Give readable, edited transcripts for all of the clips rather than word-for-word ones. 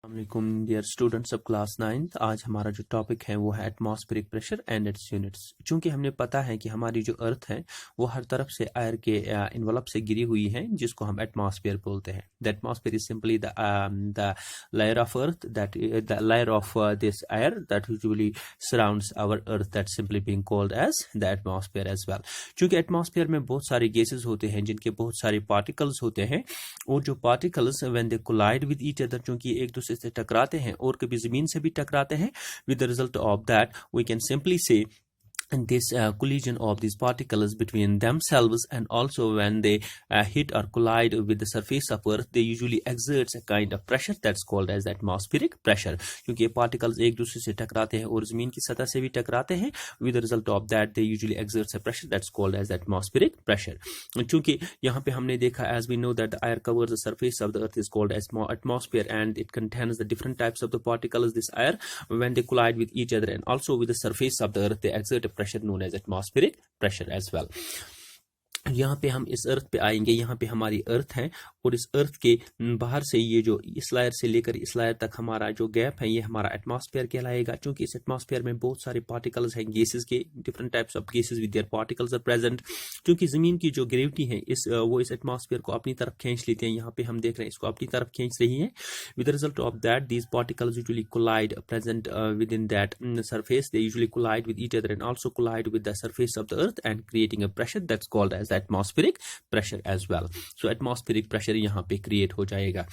अस्सलामुअलैकुम dear students of class 9। आज हमारा जो टॉपिक है वो है atmospheric pressure and it's units. चूंकि हमने पता है कि हमारी जो अर्थ है वो हर तरफ से एयर के इन्वॉल्व से गिरी हुई है, जिसको हम एटमॉस्फेयर बोलते हैं। The atmosphere is simply the layer of earth, that the layer of this air that usually surrounds our earth, that's simply being called as the atmosphere as well। चूंकि atmosphere में बहुत सारे गैसेस होते हैं जिनके बहुत सारे पार्टिकल्स होते हैं, और जो particles when they collide with each other, चूंकि एक दूसरे से टकराते हैं और कभी जमीन से भी टकराते हैं, with the result of that we can simply say and this collision of these particles between themselves, and also when they hit or collide with the surface of earth, they usually exerts a kind of pressure that's called as atmospheric pressure। क्योंकि ये particles एक दूसरे से टकराते हैं और जमीन की सतह से भी टकराते हैं, with the result of that they usually exerts a pressure that's called as atmospheric pressure। चूंकि यहाँ पे हमने देखा, as we know that the air covers the surface of the earth is called as atmosphere, and it contains the different types of the particles, this air, when they collide with each other and also with the surface of the earth, they exert a pressure known as atmospheric pressure as well। यहाँ पे हम इस अर्थ पे आएंगे। यहाँ पे हमारी अर्थ है और इस अर्थ के बाहर से ये जो इस लायर से लेकर इस लायर तक हमारा जो गैप है ये हमारा एटमॉस्फेयर कहलाएगा। क्योंकि इस एटमॉस्फेयर में बहुत सारे पार्टिकल्स हैं, गैसेस के, different types of gases with their particles are present. क्योंकि जमीन की जो ग्रेविटी है वो इस एटमॉस्फेयर को अपनी तरफ खींच लेते हैं। यहाँ पे हम देख रहे हैं इसको अपनी तरफ खींच रही है। With the result of that these particles usually collide present within that surface, they usually collide with each other and also collide with the surface of the earth and creating a pressure that's called as the atmospheric pressure as well। So atmospheric pressure यहाँ पे create हो जाएगा।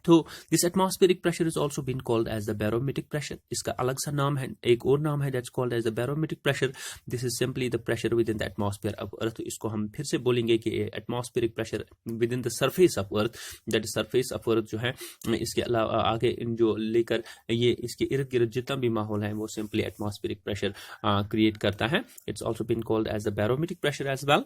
तो this atmospheric pressure is also been called as the barometric pressure. इसका अलग सा नाम है, एक और नाम है, that's called as the barometric pressure. This is simply the pressure within the atmosphere of earth. इसको हम फिर से बोलेंगे कि atmospheric pressure within the surface of earth, that is surface of earth जो है। इसके अलावा आगे जो लेकर ये इसके इर्द गिर्द जितना भी माहौल है वो सिंपली एटमॉस्फेरिक प्रेशर क्रिएट करता है। It's also been called as the barometric pressure as well.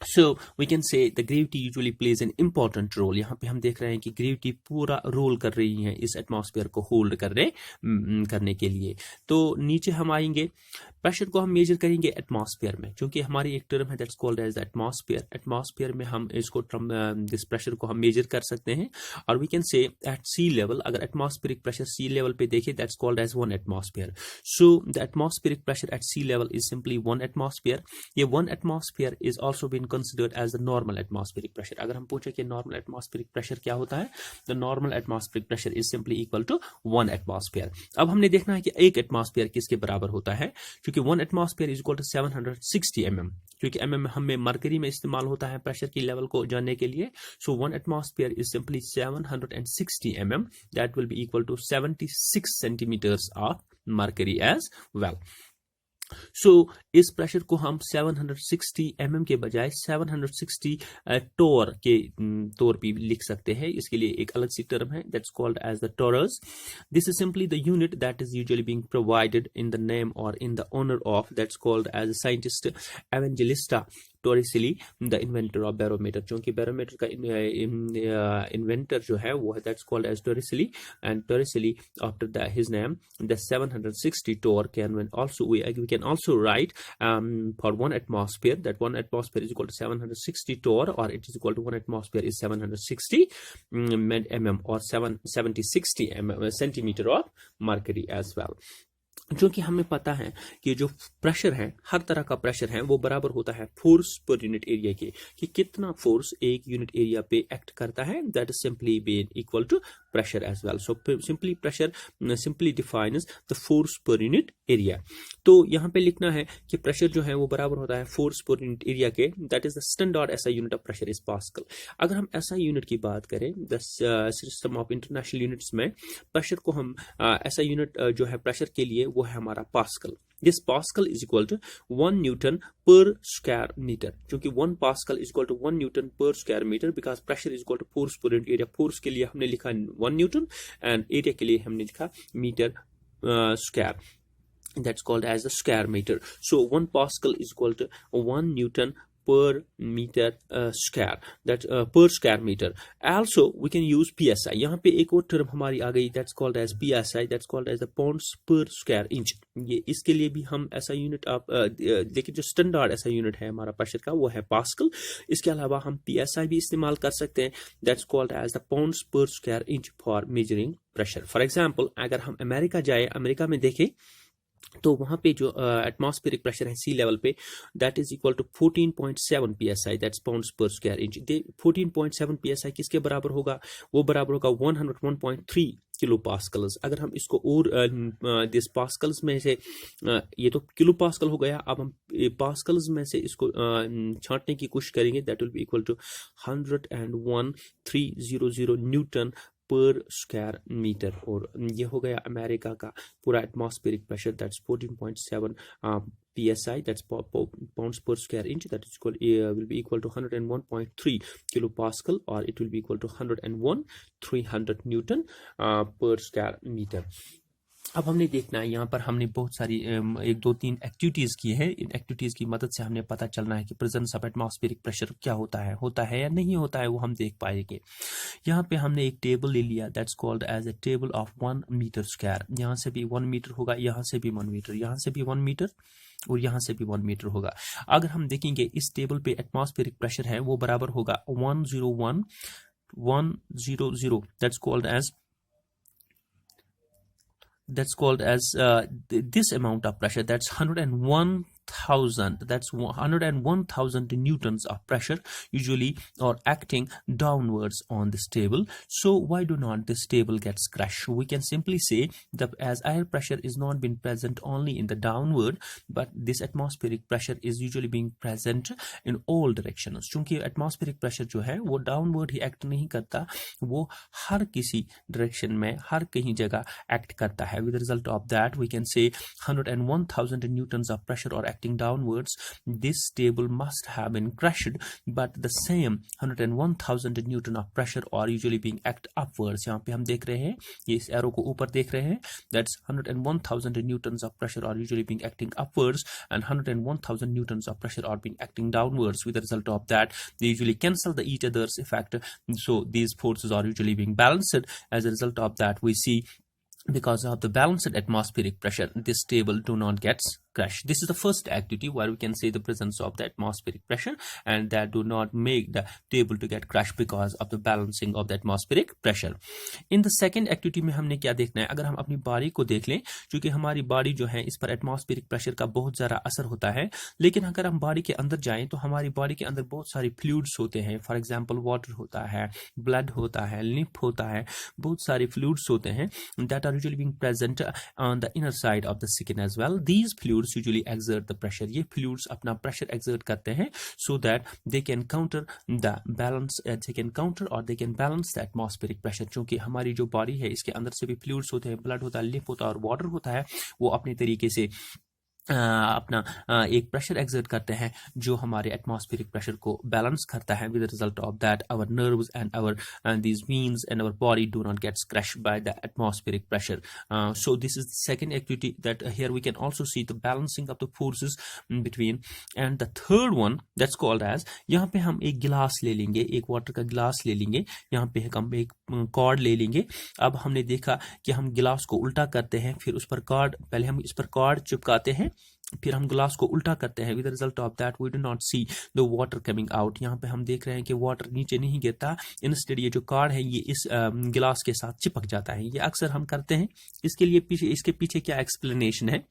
So we can say the gravity usually plays an important role। यहाँ पे हम देख रहे हैं कि ग्रेविटी पूरा रोल कर रही है इस एटमॉस्फेयर को होल्ड करने के लिए। तो नीचे हम आएंगे, प्रेशर को हम मेजर करेंगे एटमॉस्फेयर में। क्योंकि हमारी एक टर्म है that's called as atmosphere. Atmosphere में हम इसको दिस प्रेशर को हम मेजर कर सकते हैं। और we can say at sea level, अगर एटमॉस्फेरिक प्रेशर सी लेवल पे देखें, that's called as 1 atmosphere. So the atmospheric pressure at sea level is simply 1 atmosphere. ये 1 atmosphere is also been considered as the normal atmospheric pressure। अगर हम पूछे कि normal atmospheric pressure क्या होता है, the normal atmospheric pressure is simply equal to 1 atmosphere। अब हमने देखना है कि एक एटमॉस्फेयर किसके बराबर होता है, क्योंकि 1 atmosphere is equal to 760 mm। क्योंकि mm हमें मरकरी में इस्तेमाल होता है प्रेशर की लेवल को जानने के लिए। So 1 atmosphere is simply 760 mm, that will be equal to 76 centimetres of mercury as well. So इस प्रेशर को हम 760 mm के बजाय 760 टोर के तौर पे लिख सकते हैं। इसके लिए एक अलग सी टर्म है, that's called as the torrs. This is simply the unit that is usually being provided in the name और in the honour of, that's called as a scientist Evangelista Torricelli, the inventor of barometer. क्योंकि barometer का inventor जो है वो है that's called as Torricelli, and Torricelli after the his name the 760 torr can also we can also write for 1 atmosphere that 1 atmosphere is equal to 760 torr, or it is equal to 1 atmosphere is 760 mm or 760 centimeter of mercury as well। जो कि हमें पता है कि जो pressure है, हर तरह का प्रेशर है, वो बराबर होता है फोर्स पर यूनिट एरिया के, कि कितना फोर्स एक यूनिट एरिया पे एक्ट करता है, that is simply been equal to pressure as well. So simply pressure simply defines the force per unit area. तो यहाँ पे लिखना है कि प्रेशर जो है वो बराबर होता है फोर्स पर यूनिट एरिया के, that is the standard SI unit of pressure is pascal. अगर हम एसआई यूनिट की बात करें, the system of international units में प्रेशर को हम एसआई यूनिट जो है प्रेशर के लिए वो है हमारा pascal. This pascal is equal to 1 newton per square metre. क्योंकि 1 pascal is equal to 1 newton per square metre, because pressure is equal to force per unit area. Force के लिए हमने लिखा 1 न्यूटन एंड एरिया के लिए हमने लिखा metre square, that's called as the square meter। So 1 Pascal is equal to 1 Newton per meter square, that per square meter. Also we can use PSI. यहाँ पे एक और टर्म हमारी आ गई, that's called as PSI, that's called as the pounds per square inch. ये इसके लिए भी हम ऐसा यूनिट आप लेकिन जो स्टैंडर्ड ऐसा यूनिट है हमारा प्रेशर का वो है पास्कल. इसके अलावा हम PSI भी इस्तेमाल कर सकते हैं, that's called as the pounds per square inch for measuring pressure. For example, अगर हम अमेरिका जाए, अमेरिका में देखें तो वहां पे जो एटमॉस्फेरिक प्रेशर है सी लेवल पे, that is equal to 14.7 psi, that's pounds per square inch. 14.7 psi किसके बराबर होगा? वो बराबर होगा 101.3 किलो पास्कल्स. अगर हम इसको और दिस पास्कल्स में से ये तो किलो पास्कल हो गया, अब हम पास्कल्स में से इसको छांटने की कोशिश करेंगे, that will be equal to 101,300 newton per square metre. और ये हो गया अमेरिका का पूरा atmospheric pressure, that's 14.7 psi, that's pounds per square inch, that is equal will be equal to 101.3 kilopascal, or it will be equal to 101,300 newton per square meter. अब हमने देखना है, यहाँ पर हमने बहुत सारी 1-2-3 एक्टिविटीज़ की है. इन एक्टिविटीज़ की मदद से हमने पता चलना है कि प्रेजेंस ऑफ एटमॉस्फेरिक प्रेशर क्या होता है या नहीं होता है, वो हम देख पाएंगे. यहाँ पे हमने एक टेबल ले लिया, that's called as a table of 1 metre square. यहाँ से भी 1 मीटर होगा, यहाँ से भी 1 मीटर, यहाँ से भी 1 मीटर और यहाँ से भी 1 मीटर होगा. अगर हम देखेंगे इस टेबल पे एटमॉस्फेरिक प्रेशर है वो बराबर होगा 101,100, that's called as this amount of pressure, that's 101,000 newtons of pressure usually are acting downwards on this table. So why do not this table gets crushed? We can simply say that as air pressure is not been present only in the downward, but this atmospheric pressure is usually being present in all directions. क्योंकि atmospheric pressure जो है वो downward ही act नहीं करता, वो हर किसी direction में हर कहीं जगह act करता है. With the result of that we can say 101,000 newtons of pressure are acting downwards. This table must have been crushed, but the same 101,000 newton of pressure are usually being act upwards. यहाँ पे हम देख रहे हैं, ये इस arrow को ऊपर देख रहे हैं, that's 101,000 newtons of pressure are usually being acting upwards, and 101,000 newtons of pressure are being acting downwards. With the result of that they usually cancel the each other's effect, so these forces are usually being balanced. As a result of that we see, because of the balanced atmospheric pressure, this table do not gets crushed. This is the first activity where we can say the presence of the atmospheric pressure, and that do not make the table to get crushed because of the balancing of the atmospheric pressure. In the second activity में हमने क्या देखना है, अगर हम अपनी body को देख लें, क्योंकि हमारी बॉडी जो है इस पर एटमॉस्फेरिक प्रेशर का बहुत ज़्यादा असर होता है, लेकिन अगर हम बॉडी के अंदर जाएं तो हमारी बॉडी के अंदर बहुत सारी फ्लूइड्स होते हैं. फॉर एग्जाम्पल वाटर होता है, ब्लड होता है, लिम्फ होता है, बहुत सारे फ्लूइड्स होते हैं that are usually being present on the inner side of the skin as well. These fluids usually exert the pressure. ये fluids अपना pressure exert करते हैं so that they can counter the balance, they can counter or they can balance the atmospheric pressure. क्योंकि हमारी जो body है इसके अंदर से भी fluids होते हैं, ब्लड होता है, लिम्फ होता है और वाटर होता है, वो अपने तरीके से अपना एक प्रेशर एक्सर्ट करते हैं जो हमारे एटमॉस्फेरिक प्रेशर को बैलेंस करता है. With the result of that our nerves and our these veins and our body do not gets crushed by the atmospheric pressure. So this is the second activity that here we can also see the balancing of the forces between. And the third one that's called as, यहाँ पे हम एक गिलास ले लेंगे, एक water का गिलास ले लेंगे, यहाँ पे हम एक कॉर्ड ले लेंगे. अब हमने देखा कि हम गिलास को उल्टा करते हैं, फिर उस पर कॉर्ड, पहले हम इस पर कॉर्ड चिपकाते हैं, फिर हम ग्लास को उल्टा करते हैं. With the result of that we do not see the water coming out. यहाँ पे हम देख रहे हैं कि वाटर नीचे नहीं गिरता, इंस्टेड ये जो कार्ड है ये इस गिलास के साथ चिपक जाता है. ये अक्सर हम करते हैं. इसके लिए इसके पीछे क्या एक्सप्लेनेशन है,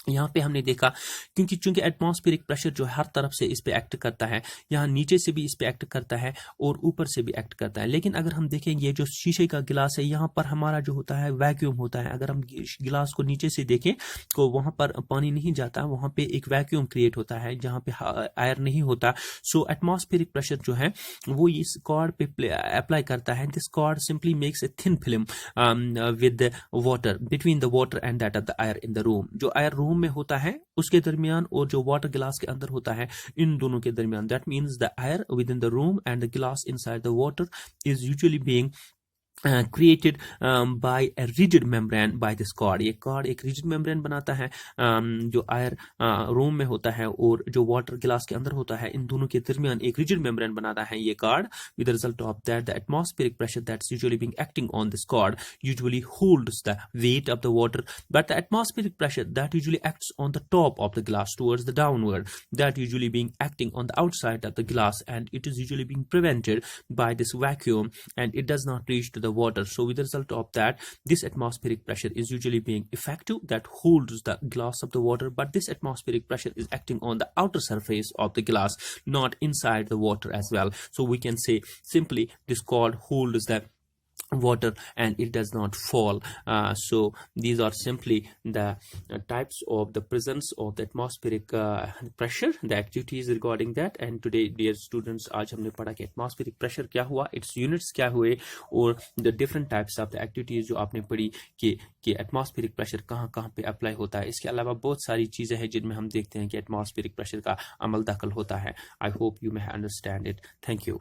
यहाँ पे हमने देखा चूंकि एटमॉस्फेरिक प्रेशर जो है हर तरफ से इस पे एक्ट करता है, यहाँ नीचे से भी इस पे एक्ट करता है और ऊपर से भी एक्ट करता है. लेकिन अगर हम देखें ये जो शीशे का गिलास है, यहाँ पर हमारा जो होता है वैक्यूम होता है. अगर हम गिलास को नीचे से देखें तो वहां पर पानी नहीं जाता, वहां पे एक वैक्यूम क्रिएट होता है जहाँ पे एयर नहीं होता. सो एटमॉस्फेरिक प्रेशर जो है वो इस कॉर्ड पे अप्लाई करता है. This cord simply makes a thin film with water between the water and that of the air in the room. जो एयर रूम में होता है उसके दरमियान और जो वाटर गिलास के अंदर होता है, इन दोनों के दरमियान, that means the air within the room and the glass inside the water is usually being created by a rigid membrane by this cord. ये cord एक rigid membrane बनाता है जो air room में होता है और जो water गिलास के अंदर होता है, इन दोनों के दरमियान एक rigid membrane बनाता है ये cord. With the result of that, the atmospheric pressure that's usually being acting on this cord usually holds the weight of the water, but the atmospheric pressure that usually acts on the top of the glass towards the downward, that usually being acting on the outside of the glass, and it is usually being prevented by this vacuum, and it does not reach to the water. So with the result of that, this atmospheric pressure is usually being effective that holds the glass of the water, but this atmospheric pressure is acting on the outer surface of the glass, not inside the water as well. So we can say simply this cord holds the water and it does not fall. So these are simply the types of the presence of the atmospheric pressure, the activities regarding that. And today dear students, आज हमने पढ़ा कि atmospheric pressure क्या हुआ, its units क्या हुए, और the different types of the activities जो आपने पढ़ी कि atmospheric pressure कहाँ कहाँ पे अप्लाई होता है. इसके अलावा बहुत सारी चीज़ें हैं जिनमें हम देखते हैं कि atmospheric pressure का अमल दखल होता है. I hope you may understand it. Thank you.